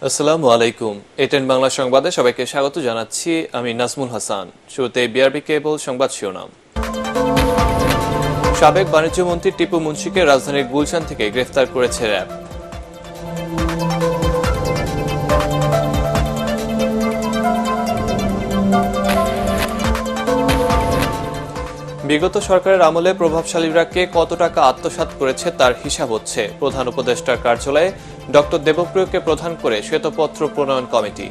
আসসালামু আলাইকুম। এটেন বাংলা সংবাদে সবাইকে স্বাগত জানাচ্ছি। আমি নাজমুল হাসান। শুরুতে বিআরবি কেবল সংবাদ শিরোনাম। সাবেক বাণিজ্য মন্ত্রী টিপু মুন্সিকে রাজধানীর গুলশান থেকে গ্রেফতার করেছে র্যাব। বিগত সরকারের আমলে প্রভাবশালীরা কে কত টাকা আত্মসাৎ করেছে তার হিসাব হচ্ছে। প্রধান উপদেষ্টার কার্যালয়ে ডক্টর দেবপ্রিয়কে প্রধান করে শ্বেতপত্র প্রণয়ন কমিটি।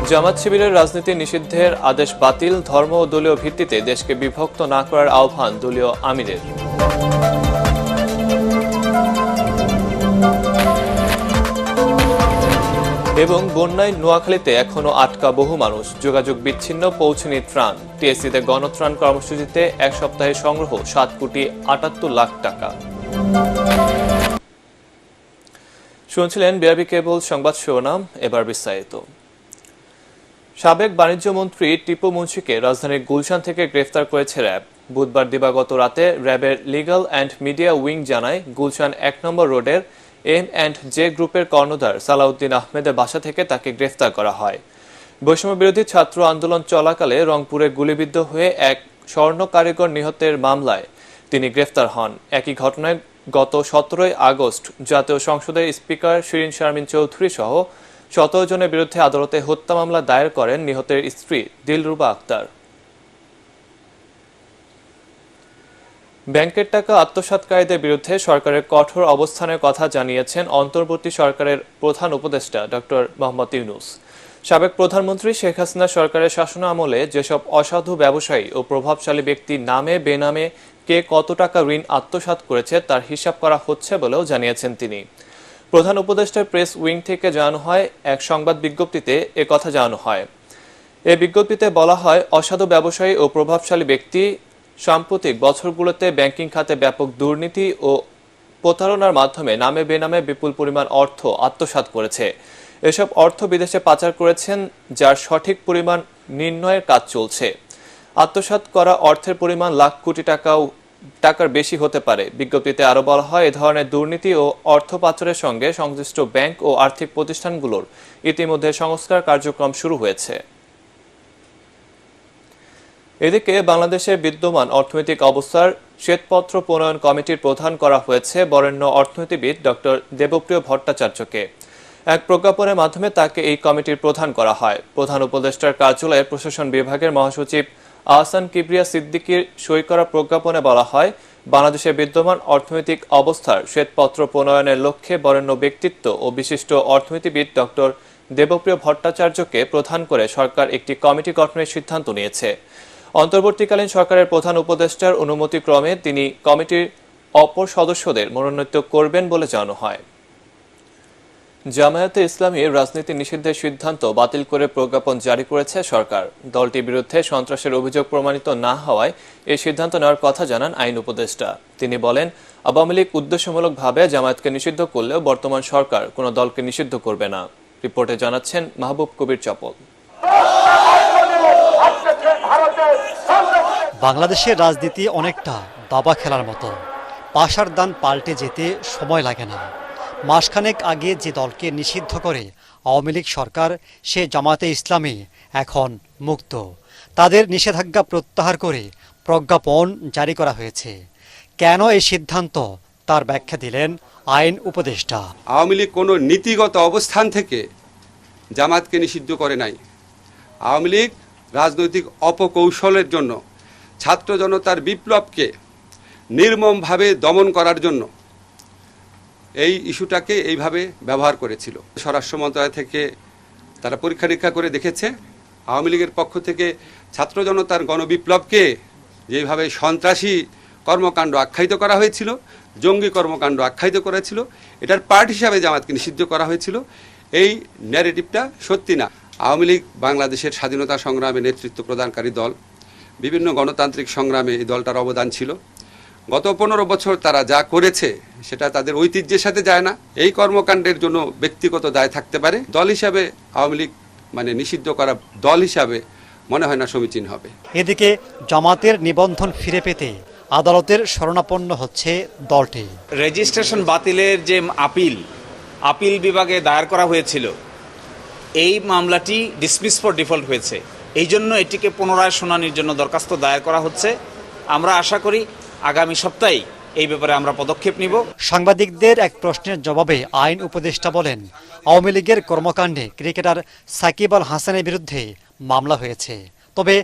জামাত শিবিরের রাজনীতি নিষিদ্ধের আদেশ বাতিল, ধর্ম ও দলীয় ভিত্তিতে দেশকে বিভক্ত না করার আহ্বান দলীয় আমিরের। এবং বন্যায় নোয়াখালীতে এখনো আটকা বহু মানুষ, যোগাযোগ বিচ্ছিন্ন, পৌঁছেনি ত্রাণ। টিএসসিতে গণত্রাণ কর্মসূচিতে এক সপ্তাহে সংগ্রহ 7,78,00,000 টাকা। শুনছিলেন বিআরবি কেবল সংবাদ শিরোনাম, এবার বিস্তারিত। সাবেক বাণিজ্য মন্ত্রী টিপু মুন্সিকে রাজধানীর গুলশান থেকে গ্রেফতার করেছে র্যাব। বুধবার দিবাগত রাতে র্যাবের লিগ্যাল অ্যান্ড মিডিয়া উইং জানায়, গুলশান 1 নম্বর রোডের M&J গ্রুপের কর্ণধার সালাউদ্দিন আহমেদের বাসা থেকে তাকে গ্রেফতার করা হয়। বৈষম্য বিরোধী ছাত্র আন্দোলন চলাকালে রংপুরে গুলিবিদ্ধ হয়ে এক স্বর্ণ কারিগর নিহতের মামলায় তিনি গ্রেফতার হন। একই ঘটনায় গত 17 আগস্ট জাতীয় সংসদের স্পিকার শিরিন শারমিন চৌধুরী সহ 17 জনের বিরুদ্ধে আদালতে হত্যা মামলা দায়ের করেন নিহতের স্ত্রী দিলরুবা আক্তার। ব্যাংকের টাকা আত্মসাৎকারীদের বিরুদ্ধে সরকারের কঠোর অবস্থানের কথা জানিয়েছেন অন্তর্বর্তী সরকারের প্রধান উপদেষ্টা ডক্টর মোহাম্মদ ইউনূস। সাবেক প্রধানমন্ত্রী শেখ হাসিনা সরকারের শাসনামলে যেসব অসাধু ব্যবসায়ী ও প্রভাবশালী ব্যক্তি নামে বেনামে কে কত টাকা ঋণ আত্মসাৎ করেছে তার হিসাব করা হচ্ছে বলেও জানিয়েছেন তিনি। প্রধান উপদেষ্টার প্রেস উইং থেকে জানানো হয়, এক সংবাদ বিজ্ঞপ্তিতে একথা জানানো হয়। এই বিজ্ঞপ্তিতে বলা হয়, অসাধু ব্যবসায়ী ও প্রভাবশালী ব্যক্তি সাম্প্রতিক বছরগুলোতে ব্যাংকিং খাতে ব্যাপক দুর্নীতি ও প্রতারণার মাধ্যমে নামে বেনামে বিপুল পরিমাণ অর্থ আত্মসাৎ করেছে। এসব অর্থ বিদেশে পাচার করেছেন, যার সঠিক পরিমাণ নির্ণয়ের কাজ চলছে। আত্মসাৎ করা অর্থের পরিমাণ লাখ কোটি টাকার বেশি হতে পারে। বিজ্ঞপ্তিতে আরও বলা হয়, এ ধরনের দুর্নীতি ও অর্থ পাচারের সঙ্গে সংশ্লিষ্ট ব্যাংক ও আর্থিক প্রতিষ্ঠানগুলোর ইতিমধ্যে সংস্কার কার্যক্রম শুরু হয়েছে। এদিকে বাংলাদেশের বিদ্যমান অর্থনৈতিক অবস্থার শ্বেতপত্র প্রণয়ন কমিটির প্রধান করা হয়েছে বরেণ্য অর্থনীতিবিদ ডক্টর দেবপ্রিয় ভট্টাচার্যকে। এক প্রজ্ঞাপনের মাধ্যমে তাকে এই কমিটির প্রধান করা হয়। প্রধান উপদেষ্টার কার্যালয়ের প্রশাসন বিভাগের মহাসচিব আহসান কিবরিয়া সিদ্দিকীর সই করা প্রজ্ঞাপনে বলা হয়, বাংলাদেশের বিদ্যমান অর্থনৈতিক অবস্থার শ্বেতপত্র প্রণয়নের লক্ষ্যে বরেণ্য ব্যক্তিত্ব ও বিশিষ্ট অর্থনীতিবিদ ডক্টর দেবপ্রিয় ভট্টাচার্যকে প্রধান করে সরকার একটি কমিটি গঠনের সিদ্ধান্ত নিয়েছে। অন্তর্বর্তীকালীন সরকারের প্রধান উপদেষ্টার অনুমতিক্রমে তিনি কমিটির অপর সদস্যদের মনোনীত করবেন বলে জানানো হয়। জামায়াতে ইসলামীর রাজনীতি নিষিদ্ধের সিদ্ধান্ত বাতিল করে প্রজ্ঞাপন জারি করেছে সরকার। দলটির বিরুদ্ধে সন্ত্রাসের অভিযোগ প্রমাণিত না হওয়ায় এই সিদ্ধান্ত নেওয়ার কথা জানান আইন উপদেষ্টা। তিনি বলেন, আওয়ামী লীগ উদ্দেশ্যমূলকভাবে জামায়াতকে নিষিদ্ধ করলেও বর্তমান সরকার কোনো দলকে নিষিদ্ধ করবে না। রিপোর্টে জানাচ্ছেন মাহবুব কবির চপল। বাংলাদেশের রাজনীতি অনেকটা দাবা খেলার মতো, পাশার দান পাল্টে যেতে সময় লাগে না। মাসখানেক আগে যে দলকে নিষিদ্ধ করে আওয়ামী লীগ সরকার, সে জামায়াতে ইসলামী এখন মুক্ত। তাদের নিষেধাজ্ঞা প্রত্যাহার করে প্রজ্ঞাপন জারি করা হয়েছে। কেন এই সিদ্ধান্ত, তার ব্যাখ্যা দিলেন আইন উপদেষ্টা। আওয়ামী লীগ কোনো নীতিগত অবস্থান থেকে জামায়াতকে নিষিদ্ধ করে নাই। আওয়ামী লীগ রাজনৈতিক অপকৌশলের জন্য, ছাত্র জনতার বিপ্লবকে নির্মমভাবে দমন করার জন্য এই ইস্যুটাকে এইভাবে ব্যবহার করেছিল। স্বরাষ্ট্র মন্ত্রণালয় থেকে তারা পরীক্ষা নিরীক্ষা করে দেখেছে, আওয়ামী লীগের পক্ষ থেকে ছাত্র জনতার গণবিপ্লবকে যেভাবে সন্ত্রাসী কর্মকাণ্ড আখ্যায়িত করা হয়েছিল, জঙ্গি কর্মকাণ্ড আখ্যায়িত করেছিল, এটার পার্ট হিসাবে জামায়াতকে নিষিদ্ধ করা হয়েছিল। এই ন্যারেটিভটা সত্যি না। আওয়ামী লীগ বাংলাদেশের স্বাধীনতা সংগ্রামে নেতৃত্ব প্রদানকারী দল। বিভিন্ন গণতান্ত্রিক সংগ্রামে এই দলটার অবদান ছিল। গত 15 বছর তারা যা করেছে সেটা তাদের ঐতিহ্যের সাথে যায় না। এই কর্মকাণ্ডের জন্য ব্যক্তিগত দায় থাকতে পারে। দল হিসাবে আওয়ামী লীগ নিষিদ্ধ করা দল হিসাবে মনে হয় না সমীচীন হবে। এদিকে জামাতের নিবন্ধন ফিরে পেতে আদালতের শরণাপন্ন হচ্ছে দলটি। রেজিস্ট্রেশন বাতিলের যে আপিল আপিল বিভাগে দায়ের করা হয়েছিল, এই মামলাটি ডিসমিস ফর ডিফল্ট হয়েছে। এই জন্য এটিকে পুনরায় শুনানির জন্য দরখাস্ত দায়ের করা হচ্ছে। আমরা আশা করি আগামী সপ্তাহেই এই ব্যাপারে আমরা পদক্ষেপ নিব। সাংবাদিকদের এক প্রশ্নের জবাবে আইন উপদেষ্টা বলেন, আওয়ামী লীগের কর্মকাণ্ডে ক্রিকেটার সাকিব আল হাসানের বিরুদ্ধে মামলা হয়েছে, তবে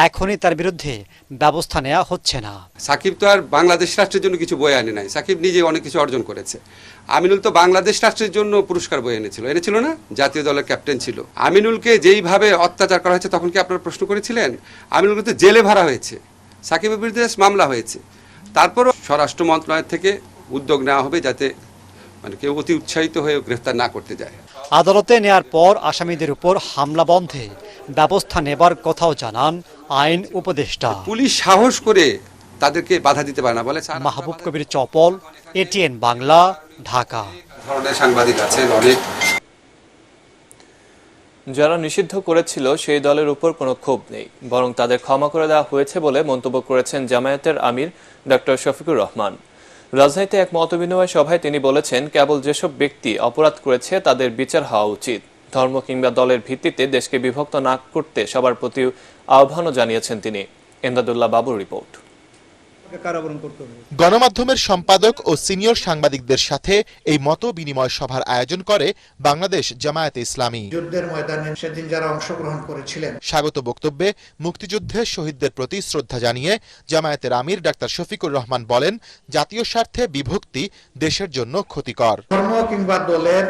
এখনই তার বিরুদ্ধে ব্যবস্থা নেওয়া হচ্ছে না। সাকিব তো আর বাংলাদেশ রাষ্ট্রের জন্য কিছু বয়ে আনে নাই, সাকিব নিজে অনেক কিছু অর্জন করেছে। আমিনুল তো বাংলাদেশ রাষ্ট্রের জন্য পুরস্কার বয়ে এনেছিল না, জাতীয় দলের ক্যাপ্টেন ছিল। আমিনুলকে যেইভাবে অত্যাচার করা হয়েছে তখন কি আপনারা প্রশ্ন করেছিলেন? আমিনুলকে তো জেলে ভরা হয়েছে, সাকিবের বিরুদ্ধে মামলা হয়েছে। তারপরও স্বরাষ্ট্র মন্ত্রণালয় থেকে উদ্যোগ নেওয়া হবে যাতে কেউ অতি উৎসাহিত হয়ে গ্রেফতার না করতে যায়। আদালতে নেয়ার পর আসামিদের উপর হামলা বন্ধে ব্যবস্থা নেবার কথাও জানান আইন উপদেষ্টা। পুলিশ সাহস করে তাদেরকে বাধা দিতে পারে না বলে। মাহবুব কবির চপল, এটিএন বাংলা, ঢাকা। ধরনের সাংবাদিক আছেন অনেক। যারা নিষিদ্ধ করেছিল সেই দলের উপর কোনো ক্ষোভ নেই, বরং তাদের ক্ষমা করে দেওয়া হয়েছে বলে মন্তব্য করেছেন জামায়াতের আমির ডক্টর শফিকুর রহমান। রাজধানীতে এক মতবিনিময় সভায় তিনি বলেছেন, কেবল যেসব ব্যক্তি অপরাধ করেছে তাদের বিচার হওয়া উচিত। ধর্ম কিংবা দলের ভিত্তিতে দেশকে বিভক্ত না করতে সবার প্রতি আহ্বানও জানিয়েছেন তিনি। এমদাদুল্লাহ বাবুর রিপোর্ট। গণমাধ্যমের সম্পাদক ও সিনিয়র সাংবাদিকদের সাথে এই মত বিনিময় সভার আয়োজন করে বাংলাদেশ জামায়াতে ইসলামী। যুদ্ধের ময়দানে সেদিন যারা অংশগ্রহণ করেছিলেন, স্বাগত বক্তব্যে মুক্তিযুদ্ধের শহীদদের প্রতি শ্রদ্ধা জানিয়ে জামায়াতের আমির ডাক্তার শফিকুর রহমান বলেন, জাতীয় স্বার্থে বিভক্তি দেশের জন্য ক্ষতিকর। ধর্ম কিংবা দলের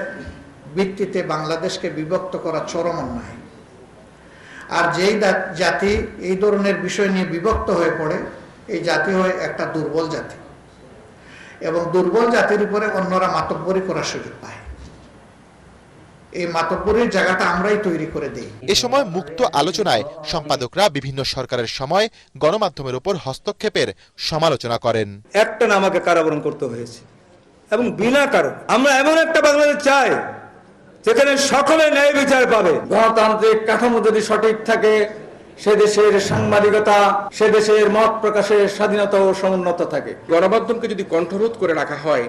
ভিত্তিতে বাংলাদেশকে বিভক্ত করা চরম অন্যায়। আর যেই জাতি এই ধরনের বিষয় নিয়ে বিভক্ত হয়ে পড়ে, এই জাতি হয় একটা দুর্বল জাতি, এবং দুর্বল জাতির উপরে অন্যরা মাতব্বরি করার সুযোগ পায়। এই মাতব্বরির জায়গাটা আমরাই তৈরি করে দিই। এ সময় মুক্ত আলোচনায় সম্পাদকরা বিভিন্ন সরকারের সময় গণমাধ্যমের উপর হস্তক্ষেপের সমালোচনা করেন। একটা না আমাকে কারাবরণ করতে হয়েছে, এবং বিনা কারণ। আমরা এমন একটা বাংলাদেশ চাই যেখানে সকলে ন্যায় বিচার পাবে। গণতান্ত্রিক কাঠামো যদি সঠিক থাকে, সে দেশের সাংবাদিকতা, সে দেশের মত প্রকাশের স্বাধীনতা ও সমুন্নত থাকে। গণমাধ্যমকে যদি কণ্ঠরোধ করে রাখা হয়,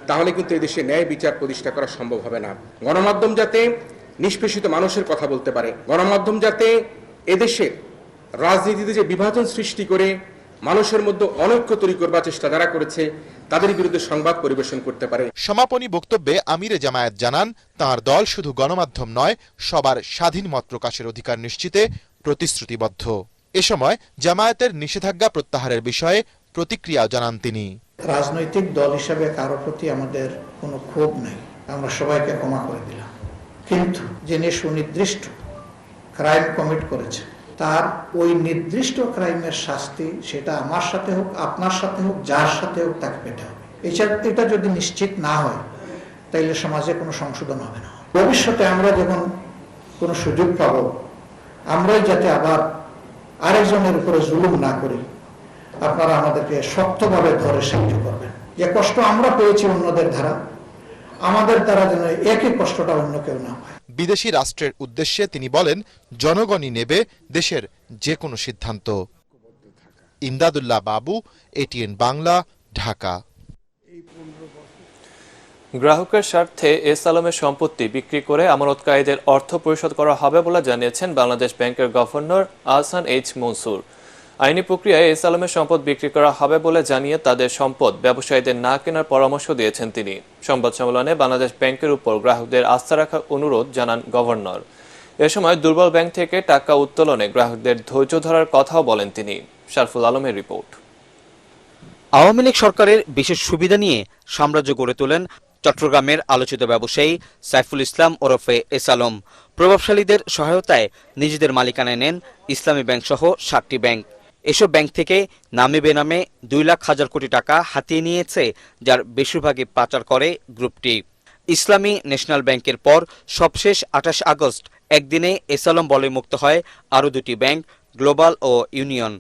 তাহলে কিন্তু এদেশে ন্যায় বিচার প্রতিষ্ঠা করা সম্ভব হবে না। গণমাধ্যম যাতে নিষ্পেষিত মানুষের কথা বলতে পারে, গণমাধ্যম যাতে এদেশে রাজনীতিতে যে বিভাজন সৃষ্টি করে মানুষের মধ্যে অনৈক্য তৈরি করবার চেষ্টা যারা করেছে, তাদের বিরুদ্ধে সংবাদ পরিবেশন করতে পারে। সমাপনী বক্তব্যে আমিরে জামায়াত জানান, তার দল শুধু গণমাধ্যম নয়, সবার স্বাধীন মত প্রকাশের অধিকার নিশ্চিতে প্রতিশ্রুতিবদ্ধ। এ সময় জামায়াতের নিষেধাজ্ঞা প্রত্যাহারের বিষয়ে প্রতিক্রিয়াও জানান তিনি। রাজনৈতিক দল হিসাবে কারো প্রতি আমাদের কোনো ক্ষোভ নেই, আমরা সবাইকে ক্ষমা করে দিলাম। কিন্তু যিনি সুনির্দিষ্ট ক্রাইম কমিট করেছে, তার ওই নির্দিষ্ট ক্রাইমের শাস্তি, সেটা আমার সাথে হোক, আপনার সাথে হোক, যার সাথে হোক, তাকে পেতে হবে। এটা যদি নিশ্চিত না হয়, তাইলে সমাজে কোনো সংশোধন হবে না। ভবিষ্যতে আমরা যখন কোনো সুযোগ পাব, আমরাই যাতে আবার আরেকজনের উপরে জুলুম না করি, আপনারা আমাদেরকে শক্তভাবে ধরে সাহায্য করবেন। যে কষ্ট আমরা পেয়েছি অন্যদের দ্বারা, আমাদের দ্বারা যেন একই কষ্টটা অন্য কেউ না পায়। বিদেশি রাষ্ট্রের উদ্দেশ্যে তিনি বলেন, জনগণই নেবে দেশের যে কোনো সিদ্ধান্ত। ইমদাদুল্লাহ বাবু, এটিএন বাংলা, ঢাকা। গ্রাহকের স্বার্থে এস আলমের সম্পত্তি বিক্রি করে আমানতকারীদের অর্থ পরিশোধ করা হবে বলে জানিয়েছেন বাংলাদেশ ব্যাংকের গভর্নর আহসান এইচ মনসুর। আইনি প্রক্রিয়ায় এস আলমের সম্পদ বিক্রি করা হবে বলে জানিয়ে তাদের সম্পদ ব্যবসায়ীদের না কেনার পরামর্শ দিয়েছেন তিনি। সংবাদ সম্মেলনে বাংলাদেশ ব্যাংকের উপর গ্রাহকদের আস্থা রাখার অনুরোধ জানান গভর্নর। এ সময় দুর্বল ব্যাংক থেকে টাকা উত্তোলনে গ্রাহকদের ধৈর্য ধরার কথাও বলেন তিনি। শারফুল আলমের রিপোর্ট। আওয়ামী লীগ সরকারের বিশেষ সুবিধা নিয়ে সাম্রাজ্য গড়ে তোলেন চট্টগ্রামের আলোচিত ব্যবসায়ী সাইফুল ইসলাম ওরফে এস আলম। প্রভাবশালীদের সহায়তায় নিজেদের মালিকানায় নেন ইসলামী ব্যাংক সহ 7টি ব্যাংক। এসব ব্যাংক থেকে নামে বেনামে 2,00,000 কোটি টাকা হাতিয়ে নিয়েছে, যার বেশিরভাগই পাচার করে গ্রুপটি। ইসলামী ন্যাশনাল ব্যাংকের পর সবশেষ 28 আগস্ট একদিনে এস আলম বলে মুক্ত হয় আরও 2টি ব্যাংক, গ্লোবাল ও ইউনিয়ন।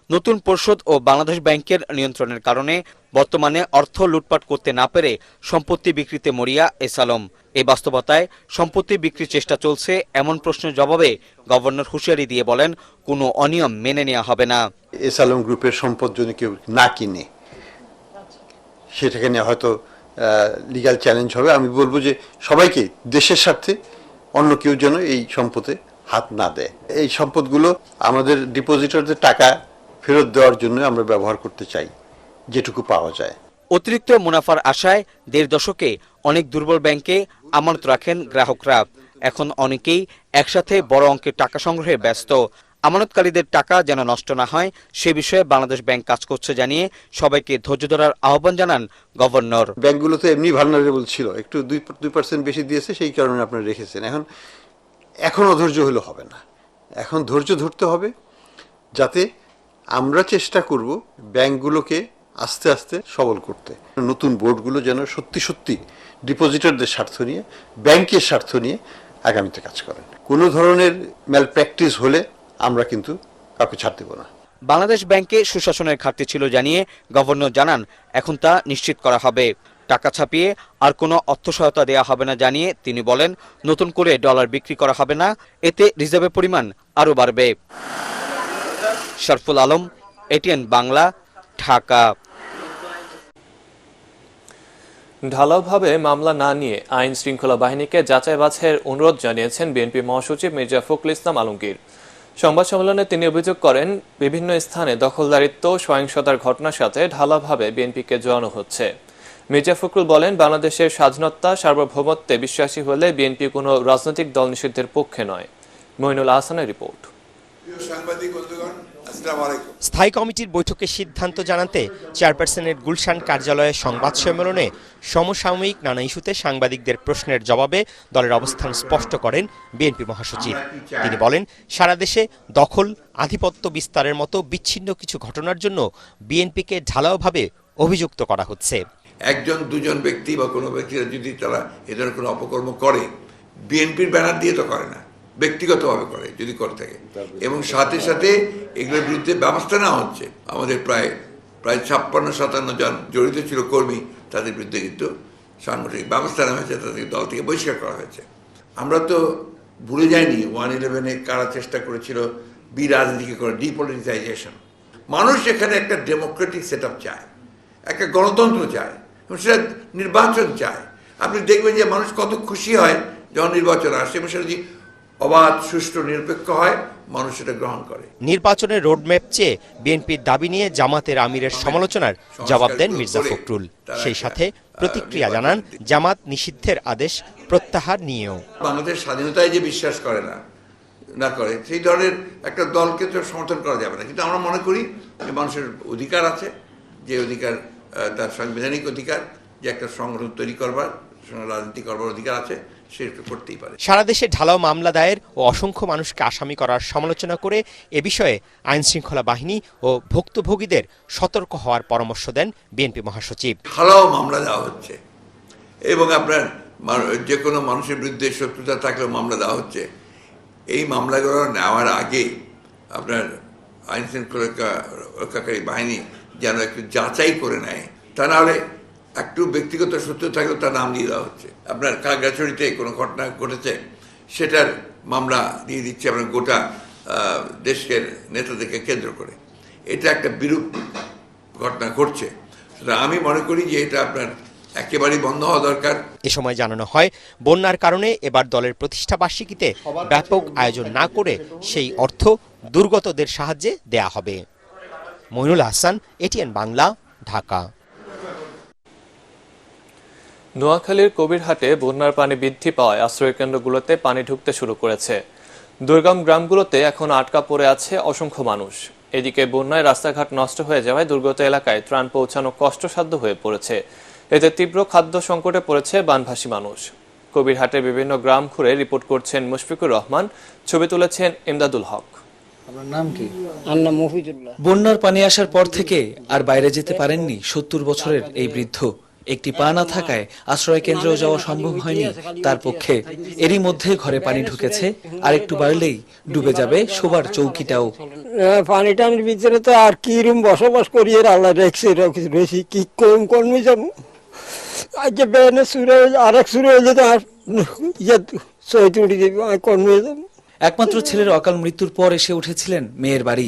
নতুন পর্ষদ ও বাংলাদেশ ব্যাংকের নিয়ন্ত্রণের কারণে বর্তমানে অর্থ লুটপাট করতে না পেরে সম্পত্তি বিক্রিতে মরিয়া এস আলম। এই বাস্তবতায় সম্পত্তি বিক্রির চেষ্টা চলছে এমন প্রশ্নের জবাবে গভর্নর হুঁশিয়ারি দিয়ে বলেন, কোনো অনিয়ম মেনে নেওয়া হবে না। এস আলম গ্রুপের সম্পদ যদি কেউ না কিনে, সেটাকে নিয়ে হয়তো লিগ্যাল চ্যালেঞ্জ হবে। আমি বলবো যে সবাইকে দেশের স্বার্থে অন্য কেউ যেন এই সম্পদে হাত না দেয়। এই সম্পদগুলো আমাদের ডিপোজিটরদের টাকা ফেরত দেওয়ার জন্য আমরা ব্যবহার করতে চাই যেটুকু পাওয়া যায়। অতিরিক্ত মুনাফার আশায় 1.5 দশকে অনেক দুর্বল ব্যাংকে আমানত রাখেন গ্রাহকরা। এখন অনেকেই একসাথে বড় অঙ্কের টাকা সংগ্রহে ব্যস্ত। আমানতকারীদের টাকা যেন নষ্ট না হয় সে বিষয়ে বাংলাদেশ ব্যাংক কাজ করছে জানিয়ে সবাইকে ধৈর্য ধরার আহ্বান জানান গভর্নর। ব্যাংকগুলো তো এমনি ভালনারেবল ছিল, একটু 2% বেশি দিয়েছে, সেই কারণে আপনারা রেখেছেন। এখন অধৈর্য হলে হবে না, এখন ধৈর্য ধরতে হবে, যাতে আমরা চেষ্টা করব ব্যাংকগুলোকে আস্তে আস্তে সবল করতে। নতুন বোর্ডগুলো যেন সত্যি সত্যি ডিপোজিটরদের স্বার্থ নিয়ে, ব্যাংকের স্বার্থ নিয়ে আগামীতে কাজ করেন। কোনো ধরনের ম্যালপ্র্যাকটিস হলে আমরা কিন্তু কাউকে ছাড় দেব না। বাংলাদেশ ব্যাংকে সুশাসনের ঘাটতি ছিল জানিয়ে গভর্নর জানান এখন তা নিশ্চিত করা হবে। টাকা ছাপিয়ে আর কোনো অর্থ সহায়তা দেওয়া হবে না জানিয়ে তিনি বলেন, নতুন করে ডলার বিক্রি করা হবে না, এতে রিজার্ভের পরিমাণ আরও বাড়বে। শরফুল আলম, এটিএন বাংলা, ঢাকা। ঢালাওভাবে মামলা না নিয়ে আইন শৃঙ্খলা বাহিনীকে যাচাই বাছাইয়ের অনুরোধ জানিয়েছেন বিএনপি মহাসচিব মির্জা ফখরুল ইসলাম আলমগীর। সংবাদ সম্মেলনে তিনি অভিযোগ করেন, বিভিন্ন স্থানে দখলদারিত্ব সহিংসতার ঘটনার সাথে ঢালাওভাবে বিএনপিকে জড়ানো হচ্ছে। মির্জা ফখরুল বলেন, বাংলাদেশের স্বাধীনতা সার্বভৌমত্বে বিশ্বাসী হলে বিএনপি কোনো রাজনৈতিক দল নিষিদ্ধের পক্ষে নয়। মইনুল আহসানের রিপোর্ট। স্থায়ী কমিটির বৈঠকে সিদ্ধান্ত জানাতে চেয়ারপারসনের গুলশান কার্যালয়ে সংবাদ সম্মেলনে সমসাময়িক নানা ইস্যুতে সাংবাদিকদের প্রশ্নের জবাবে দলের অবস্থান স্পষ্ট করেন বিএনপি মহাসচিব। তিনি বলেন, সারা দেশে দখল, আধিপত্য বিস্তারের মতো বিচ্ছিন্ন কিছু ঘটনার জন্য বিএনপিকে ঢালাওভাবে অভিযুক্ত করা হচ্ছে। একজন দুজন ব্যক্তি বা কোনো ব্যক্তিরা যদি তারা এ ধরনের কোনো অপকর্ম করে, বিএনপির ব্যানার দিয়ে তো করে না, ব্যক্তিগতভাবে করে যদি করে থাকে, এবং সাথে সাথে এগুলোর বিরুদ্ধে ব্যবস্থা নেওয়া হচ্ছে। আমাদের প্রায় 56-57 জন জড়িত ছিল কর্মী, তাদের বিরুদ্ধে কিন্তু সাংগঠনিক ব্যবস্থা নেওয়া হয়েছে, তাদেরকে দল থেকে বহিষ্কার করা হয়েছে। আমরা তো ভুলে যাইনি 1/11-এ কারা চেষ্টা করেছিল বিরাজনীতিকে করে, ডিপলিটিসাইজেশন। মানুষ এখানে একটা ডেমোক্রেটিক সেট আপ চায়, একটা গণতন্ত্র চায়, এবং সেটা নির্বাচন চায়। আপনি দেখবেন যে মানুষ কত খুশি হয় যখন নির্বাচন আসে, এবং সেটা যদি অবাধ, সুষ্ঠু, নিরপেক্ষ হয়, মানুষ সেটা গ্রহণ করে। নির্বাচনের রোডম্যাপ চেয়ে বিএনপির দাবি নিয়ে জামাতের আমিরের সমালোচনার জবাব দেন মির্জা ফখরুল। সেই সাথে প্রতিক্রিয়া জানান জামাত নিষিদ্ধের আদেশ প্রত্যাহার নিয়েও। বাংলাদেশ স্বাধীনতায় যে বিশ্বাস করে না করে, সেই ধরনের একটা দলকে তো সমর্থন করা যাবে না। কিন্তু আমরা মনে করি যে মানুষের অধিকার আছে, যে অধিকার তার সাংবিধানিক অধিকার, যে একটা সংগঠন তৈরি করবার, রাজনীতি করবার অধিকার আছে, সেটা করতেই পারে। সারা দেশে ঢালাও মামলা দায়ের ও অসংখ্য মানুষকে আসামি করার সমালোচনা করে এ বিষয়ে আইন শৃঙ্খলা বাহিনী ও ভুক্তভোগীদের সতর্ক হওয়ার পরামর্শ দেন বিএনপি মহাসচিব। ঢালাও মামলা দেওয়া হচ্ছে, এবং আপনার যে কোনো মানুষের বিরুদ্ধে শত্রুতা থাকলেও মামলা দেওয়া হচ্ছে। এই মামলাগুলো নেওয়ার আগে আপনার আইন শৃঙ্খলা রক্ষাকারী বাহিনী যেন একটু যাচাই করে নেয়, তা নাহলে একটু ব্যক্তিগত সূত্র থাকলেও তার নাম দিয়ে দেওয়া হচ্ছে। আপনার খাগড়াছড়িতে কোনো ঘটনা ঘটেছে, সেটার মামলা দিয়ে দিচ্ছে আপনার গোটা দেশের নেতাদেরকে কেন্দ্র করে। এটা একটা বিরূপ ঘটনা ঘটছে। আমি মনে করি যে এটা আপনার একেবারেই বন্ধ হওয়া দরকার। এ সময় জানানো হয়, বন্যার কারণে এবার দলের প্রতিষ্ঠা বার্ষিকীতে ব্যাপক আয়োজন না করে সেই অর্থ দুর্গতদের সাহায্যে দেয়া হবে। মইনুল আহসান, এটিএন বাংলা, ঢাকা। নোয়াখালীর কবিরহাটে বন্যার পানি বৃদ্ধি পাওয়ায় আশ্রয়কেন্দ্রগুলোতে পানি ঢুকতে শুরু করেছে। দুর্গম গ্রামগুলোতে এখন আটকা পড়ে আছে অসংখ্য মানুষ। এদিকে বন্যায় রাস্তাঘাট নষ্ট হয়ে যাওয়ায় দুর্গত এলাকায় ত্রাণ পৌঁছানো কষ্টসাধ্য হয়ে পড়েছে। এতে তীব্র খাদ্য সংকটে পড়েছে বানভাসী মানুষ। কবিরহাটের বিভিন্ন গ্রাম ঘুরে রিপোর্ট করছেন মুশফিকুর রহমান, ছবি তুলেছেন ইমদাদুল হক। বন্যার পানি আসার পর থেকে আর বাইরে যেতে পারেননি 70 বছরের এই বৃদ্ধ। একটি পা না থাকায় আশ্রয় কেন্দ্রেও যাওয়া সম্ভব হয়নি তার পক্ষে। এরই মধ্যে ঘরে পানি ঢুকেছে, আর একটু বাড়লেই ডুবে যাবে শোবার চৌকিটাও। পানিটার ভিতরে তো আর কি রুম বসবাস করি, আল্লাহ রেখছে বেশি কি কমে যাবো। আজকে বেনে সুরে আরেক সুরে হয়ে যেত, আর সইতে উঠে যাবো, কমে যাবো। একমাত্র ছেলের অকাল মৃত্যুর পর এসে উঠেছিলেন মেয়ের বাড়ি।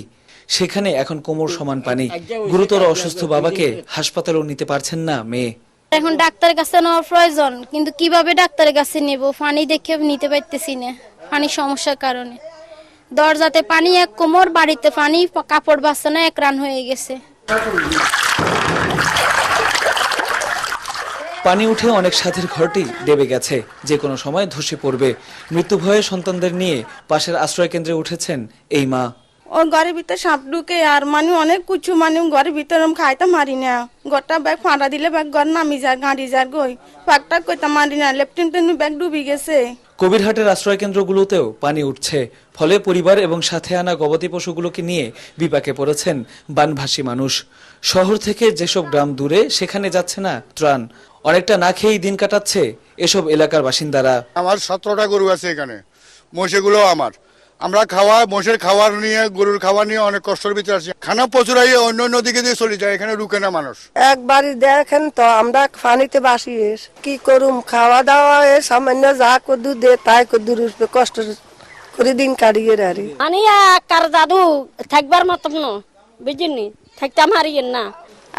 সেখানে এখন কোমর সমান পানি। গুরুতর অসুস্থ বাবাকে হাসপাতালেও নিতে পারছেন না মেয়ে। এখন ডাক্তারের কাছে নেওয়ার প্রয়োজন, কিন্তু কিভাবে ডাক্তারের কাছে নেব? পানি দেখে নিতে পারতেছি না, পানির সমস্যার কারণে। দরজাতে পানি এক কোমর, বাড়িতে পানি, কাপড় বাঁচানো এক রান হয়ে গেছে। পানি উঠে অনেক সাথের ঘরটি ডেবে গেছে, যে কোনো সময় ধসে পড়বে। মৃত্যু ভয়ে সন্তানদের নিয়ে পাশের আশ্রয় কেন্দ্রে উঠেছেন এই মা। ওর ঘরের ভিতরে সাপ ঢুকে, আর অনেক কিছু ঘরের ভিতরে খাইতে মারি না। ঘরটা ব্যাগ ফাঁড়া দিলে ব্যাগ ঘর নামি যায়, গাড়ি যায় গই পাকটা কইতে মারি না। লেফটেন্ট ব্যাগ ডুবি গেছে। কবিরহাটের আশ্রয় কেন্দ্রগুলোতেও পানি উঠছে, ফলে পরিবার এবং সাথে আনা গবাদি পশুগুলোকে নিয়ে বিপাকে পড়েছেন বানভাসী মানুষ। শহর থেকে যেসব গ্রাম দূরে, সেখানে যাচ্ছে না ত্রাণ। অনেকটা না খেয়েই দিন কাটাচ্ছে এসব এলাকার বাসিন্দারা। আমার 17টা গরু আছে এখানে, মোষেগুলো আমার। আমরা মোষের খাবার নিয়ে, গরুর খাবার নিয়ে অনেক কষ্টের ভিতরে আছি। খানা প্রচুর অন্য অন্য দিকে দিয়ে চলে যায়, এখানে রুকে না মানুষ। একবারই দেখেন তো আমরা পানিতে বাসি কি করুম, খাওয়া দাওয়া সামান্য যা কদু দে তাই কদু কষ্ট করে দিন কাটিয়ে রে। আমি কার দাদু থাকবার মতন বুঝিনি, থাকতাম হারিয়েন না।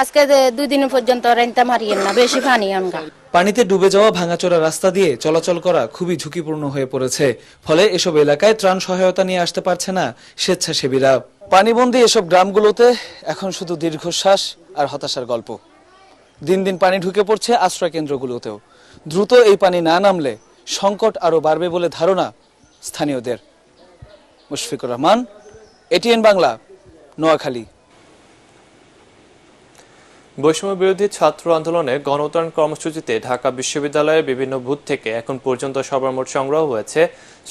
আজকে 2 দিন পর্যন্ত রেন্তা মারিয়েন না, বেশি পানি আমরা। পানিতে ডুবে যাওয়া ভাঙাচোরা রাস্তা দিয়ে চলাচল করা খুবই ঝুঁকিপূর্ণ হয়ে পড়েছে, ফলে এসব এলাকায় ত্রাণ সহায়তা নিয়ে আসতে পারছে না স্বেচ্ছাসেবীরা। পানিবন্দী এসব গ্রামগুলোতে এখন শুধু দীর্ঘশ্বাস আর হতাশার গল্প। দিন দিন পানি ঢুকে পড়ছে আশ্রয় কেন্দ্রগুলোতেও। দ্রুত এই পানি না নামলে সংকট আরো বাড়বে বলে ধারণা স্থানীয়দের। মুশফিকুর রহমান, এটিএন বাংলা, নোয়াখালী। বৈষম্য বিরোধী ছাত্র আন্দোলনে গণত্রাণ কর্মসূচিতে ঢাকা বিশ্ববিদ্যালয়ের বিভিন্ন বুথ থেকে এখন পর্যন্ত সর্বমোট সংগ্রহ হয়েছে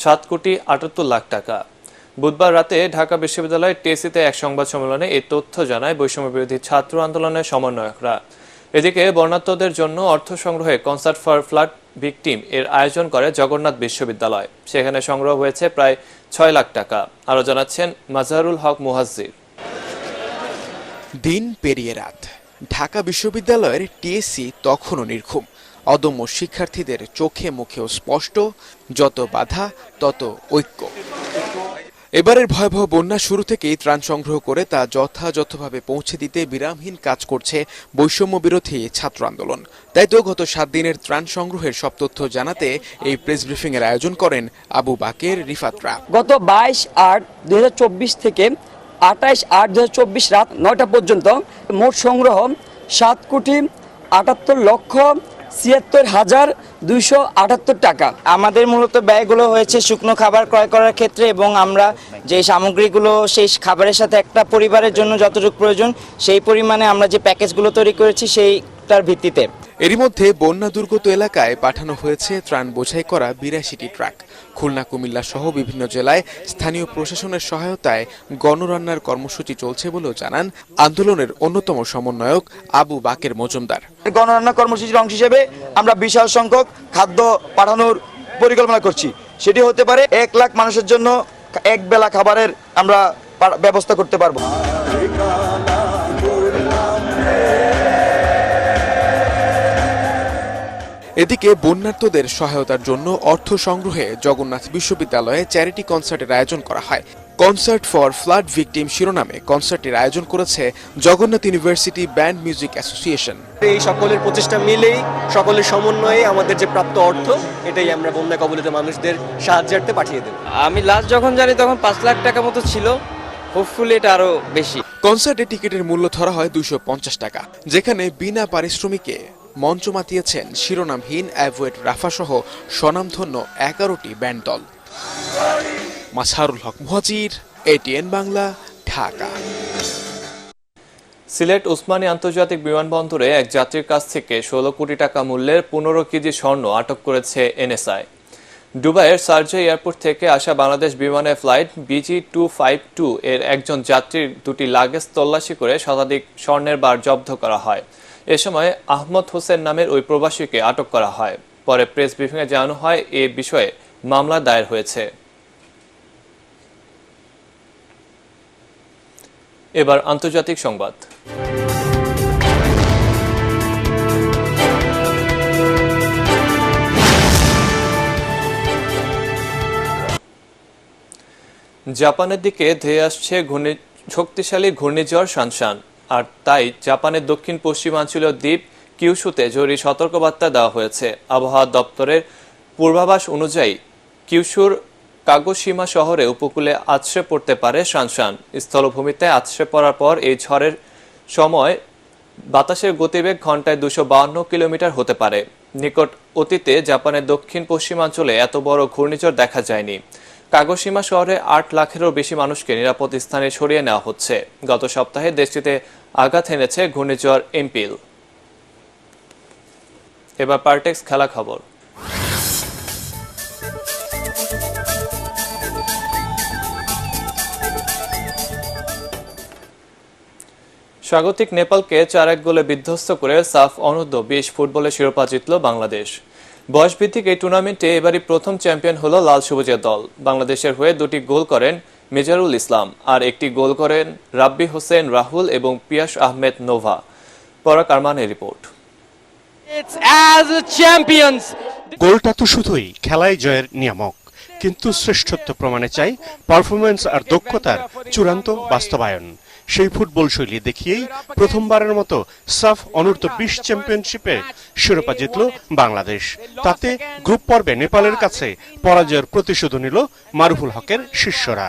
7,78,00,000 টাকা। বুধবার রাতে ঢাকা বিশ্ববিদ্যালয়ের টিএসসিতে এক সংবাদ সম্মেলনে এই তথ্য জানায় বৈষম্য বিরোধী ছাত্র আন্দোলনের সমন্বয়করা। এদিকে বর্ণাঢ্যদের জন্য অর্থ সংগ্রহে কনসার্ট ফর ফ্লাড ভিকটিম এর আয়োজন করে জগন্নাথ বিশ্ববিদ্যালয়। সেখানে সংগ্রহ হয়েছে প্রায় 6 লাখ টাকা। আরো জানাচ্ছেন মাজহারুল হক মুহাজ্জির। দিন পেরিয়ে রাত, ঢাকা বিশ্ববিদ্যালয়ের টিএসসি তখনও নির্ঘুম। অদম্য শিক্ষার্থীদের চোখে মুখেও স্পষ্ট, যত বাধা তত ঐক্য। এবারের ভয়াবহ বন্যা শুরু থেকেই ত্রাণ সংগ্রহ করে তা যথাযথভাবে পৌঁছে দিতে বিরামহীন কাজ করছে বৈষম্য বিরোধী ছাত্র আন্দোলন। তাই তো গত 7 দিনের ত্রাণ সংগ্রহের সব তথ্য জানাতে এই প্রেস ব্রিফিং এর আয়োজন করেন আবু বাকের রিফাতরা। গত 22/8/2024 থেকে 28/8/2024 রাত 9টা পর্যন্ত মোট সংগ্রহ 7,76,77,278 টাকা। আমাদের মূলত ব্যয়গুলো হয়েছে শুকনো খাবার ক্রয় করার ক্ষেত্রে, এবং আমরা যে সামগ্রীগুলো সেই খাবারের সাথে একটা পরিবারের জন্য যতটুকু প্রয়োজন সেই পরিমাণে আমরা যে প্যাকেজগুলো তৈরি করেছি সেইটার ভিত্তিতে। এরই মধ্যে বন্যা দুর্গত এলাকায় পাঠানো হয়েছে ত্রাণ বোঝাই করা 82টি ট্রাক। খুলনা, কুমিল্লা সহ বিভিন্ন জেলায় স্থানীয় প্রশাসনের সহায়তায় গণরান্নার কর্মসূচি চলছে বলেও জানান আন্দোলনের অন্যতম সমন্বয়ক আবু বাকের মজুমদার। গণরান্না কর্মসূচির অংশ হিসেবে আমরা বিশাল সংখ্যক খাদ্য পাঠানোর পরিকল্পনা করছি। সেটি হতে পারে 1 লাখ মানুষের জন্য এক বেলা খাবারের আমরা ব্যবস্থা করতে পারবো। এদিকে বন্যার্তদের সহায়তার জন্য অর্থ সংগ্রহে জগন্নাথ বিশ্ববিদ্যালয়ে চ্যারিটি কনসার্টের আয়োজন করা হয়। কনসার্ট ফর ফ্লাড ভিকটিম শিরোনামে কনসার্টের আয়োজন করেছে Jagannath university band music association. এই সকলের প্রচেষ্টা মিলেই, সকলের সমন্বয়ে আমাদের যে প্রাপ্ত অর্থ, এটাই আমরা বন্যা কবলিত মানুষদের সাহায্যার্থে পাঠিয়ে দেব। আমি লাস্ট যখন জানি তখন 5 লাখ টাকা মতো ছিল, হোপফুলি এটা আরো বেশি। কনসার্টে টিকিটের মূল্য ধরা হয় 250 টাকা, যেখানে বিনা পারিশ্রমিকে মঞ্চ মাতিয়েছেন শিরোনামহীন অ্যাভয়েড রাফা সহ স্বনামধন্য 11টি ব্যান্ড দল। মাজহারুল হক মুহাজির, এটিএন বাংলা, ঢাকা। সিলেট ওসমানী আন্তর্জাতিক বিমানবন্দরে এক যাত্রীর কাছ থেকে 16 কোটি টাকা মূল্যের 15 কেজি স্বর্ণ আটক করেছে এনএসআই। দুবাইয়ের শারজাহ এয়ারপোর্ট থেকে আসা বাংলাদেশ বিমানের ফ্লাইট BG252 এর একজন যাত্রীর 2টি লাগেজ তল্লাশি করে শতাধিক স্বর্ণের বার জব্দ করা হয়। এ সময় আহমদ হোসেন নামের ওই প্রবাসীকে আটক করা হয়। পরে প্রেস ব্রিফিংয়ে জানানো হয় এ বিষয়ে মামলা দায়ের হয়েছে। এবার আন্তর্জাতিক সংবাদ। জাপানের দিকে ধেয়ে আসছে শক্তিশালী ঘূর্ণিঝড় শানশান, আর তাই জাপানের দক্ষিণ পশ্চিমাঞ্চলীয় দ্বীপ কিউশুতে জরুরি সতর্কবার্তা দেওয়া হয়েছে। আবহাওয়া দপ্তরের পূর্বাভাস অনুযায়ী কিউশুর কাগোশিমা শহরে উপকূলে আছড়ে পড়তে পারে শানশান। স্থলভূমিতে আছড়ে পড়ার পর এই ঝড়ের সময় বাতাসের গতিবেগ ঘন্টায় 252 কিলোমিটার হতে পারে। নিকট অতীতে জাপানের দক্ষিণ পশ্চিমাঞ্চলে এত বড় ঘূর্ণিঝড় দেখা যায়নি। কাগোশিমা শহরে 8 লাখেরও বেশি মানুষকে নিরাপদ স্থানে সরিয়ে নেওয়া হচ্ছে। গত সপ্তাহে দেশটিতে আঘাত এনেছে ঘূর্ণিঝড় এমপিল। এবার পার্টেক্স খেলা খবর। স্বাগতিক নেপালকে 4-1 গোলে বিধ্বস্ত করে সাফ অনূর্ধ্ব 20 ফুটবলের শিরোপা জিতল বাংলাদেশ। বয়সভিত্তিক এই টুর্নামেন্টে এবারই প্রথম চ্যাম্পিয়ন হলো লাল সবুজের দল। বাংলাদেশের হয়ে 2টি গোল করেন মিজারুল ইসলাম আর 1টি গোল করেন রাব্বি হোসেন রাহুল এবং পিয়াস আহমেদ নোভা। পরাগ আরমানের রিপোর্ট। গোলটা তো শুধুই খেলায় জয়ের নিয়ামক, কিন্তু শ্রেষ্ঠত্ব প্রমাণে চাই পারফরমেন্স আর দক্ষতার চূড়ান্ত বাস্তবায়ন। সেই ফুটবল শৈলী দেখিয়েই প্রথমবারের মতো সাফ অনূর্ধ্ব 20 চ্যাম্পিয়নশিপে শিরোপা জিতল বাংলাদেশ। তাতে গ্রুপ পর্বে নেপালের কাছে পরাজয়ের প্রতিশোধ নিল মারুফুল হকের শিষ্যরা।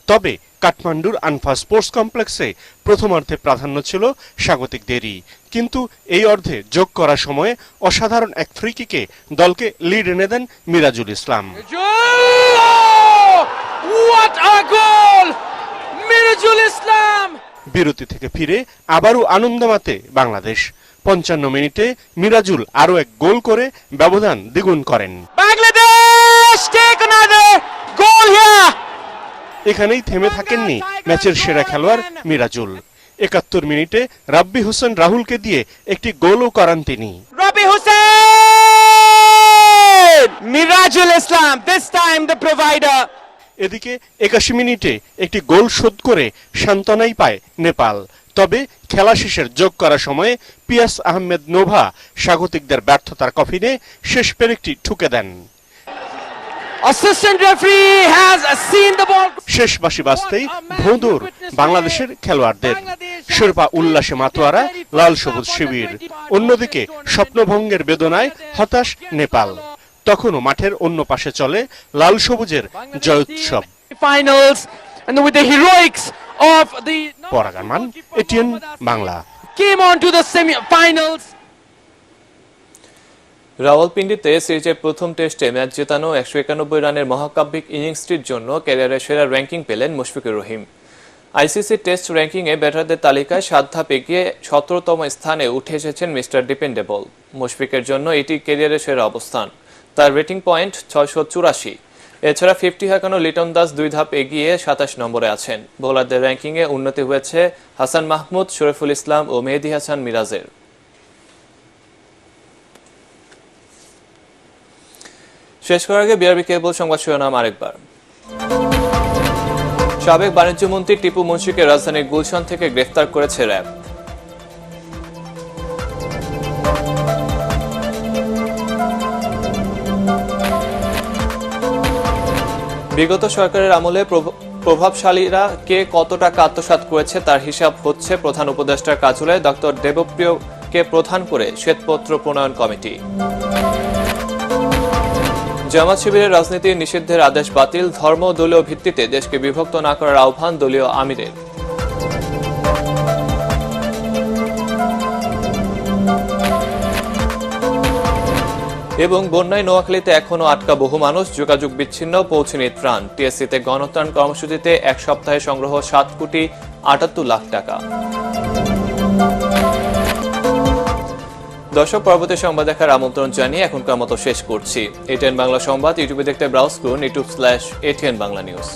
তবে কাঠমান্ডুর আনফা স্পোর্টস কমপ্লেক্সে প্রথমার্ধে প্রাধান্য ছিল স্বাগতিকদেরই, কিন্তু এই অর্ধে যোগ করার সময়ে অসাধারণ এক ফ্রি কিকে দলকে লিড এনে দেন মিরাজুল ইসলাম। বিরতি থেকে ফিরে আবারও আনন্দমাতে বাংলাদেশ। 55 মিনিটে মিরাজুল আরো এক গোল করে ব্যবধান দ্বিগুণ করেন। এখানেই থেমে থাকেননি ম্যাচের সেরা খেলোয়াড় মিরাজুল। 71 মিনিটে রাব্বি হোসেন রাহুলকে দিয়ে একটি গোলও করান তিনি। রাব্বি হোসেন, মিরাজুল ইসলাম, this time the provider. এদিকে 81 মিনিটে একটি গোল শোধ করে সান্ত্বনাই পায় নেপাল। তবে খেলা শেষের যোগ করার সময়ে পিয়াস আহমেদ নোভা স্বাগতিকদের ব্যর্থতার কফিনে শেষ পেরেকটি ঠুকে দেন। শেষ বাঁশি বাজতেই ভোঁদর বাংলাদেশের খেলোয়াড়দের। শিরোপা উল্লাসে মাতোয়ারা লাল সবুজ শিবির। অন্যদিকে স্বপ্নভঙ্গের বেদনায় হতাশ নেপাল। তখনও মাঠের অন্য পাশে চলে লাল সবুজের জয় উৎসব। পরাগ আরমান, এটিএন বাংলা। রাওয়ালপিন্ডিতে সিরিজের প্রথম টেস্টে ম্যাচ জেতানো 191 রানের মহাকাব্যিক ইনিংসটির জন্য ক্যারিয়ারের সেরা র্যাঙ্কিং পেলেন মুশফিকুর রহিম। আইসিসি টেস্ট র্যাঙ্কিংয়ে ব্যাটারদের তালিকায় 7 ধাপ এগিয়ে 17তম স্থানে উঠে এসেছেন মিস্টার ডিপেন্ডেবল। মুশফিকের জন্য এটি ক্যারিয়ারের সেরা অবস্থান। তার রেটিং পয়েন্ট 684। এছাড়া 50 হাঁকানো লিটন দাস 2 ধাপ এগিয়ে 27 নম্বরে আছেন। বোলারদের র্যাঙ্কিংয়ে উন্নতি হয়েছে হাসান মাহমুদ, শরীফুল ইসলাম ও মেহেদী হাসান মিরাজের। শেষ করার আগে বিআরবি কেবল সংবাদ শিরোনাম আরেকবার। সাবেক বাণিজ্যমন্ত্রী টিপু মুন্সিকে রাজধানীর গুলশান থেকে গ্রেফতার করেছে র্যাব। বিগত সরকারের আমলে প্রভাবশালীরা কে কত টাকা আত্মসাৎ করেছে তার হিসাব হচ্ছে প্রধান উপদেষ্টার কার্যালয়ে ডক্টর দেবপ্রিয়কে প্রধান করে শ্বেতপত্র প্রণয়ন কমিটি। জামাত শিবিরের রাজনীতি নিষিদ্ধের আদেশ বাতিল, ধর্ম দলীয় ভিত্তিতে দেশকে বিভক্ত না করার আহ্বান দলীয় আমিরের। এবং বন্যায় নোয়াখালীতে এখনো আটকা বহু মানুষ, যোগাযোগ বিচ্ছিন্ন, পৌঁছেনি ত্রাণ। টিএসসিতে গণত্রাণ কর্মসূচিতে এক সপ্তাহে সংগ্রহ 7,78,00,000 টাকা। দর্শক, পরবর্তী সংবাদ দেখার আমন্ত্রণ জানিয়ে এখনকার মতো শেষ করছি। এটিএন বাংলা সংবাদ ইউটিউবে দেখতে ব্রাউজ করুন youtube/ATN বাংলা নিউজ।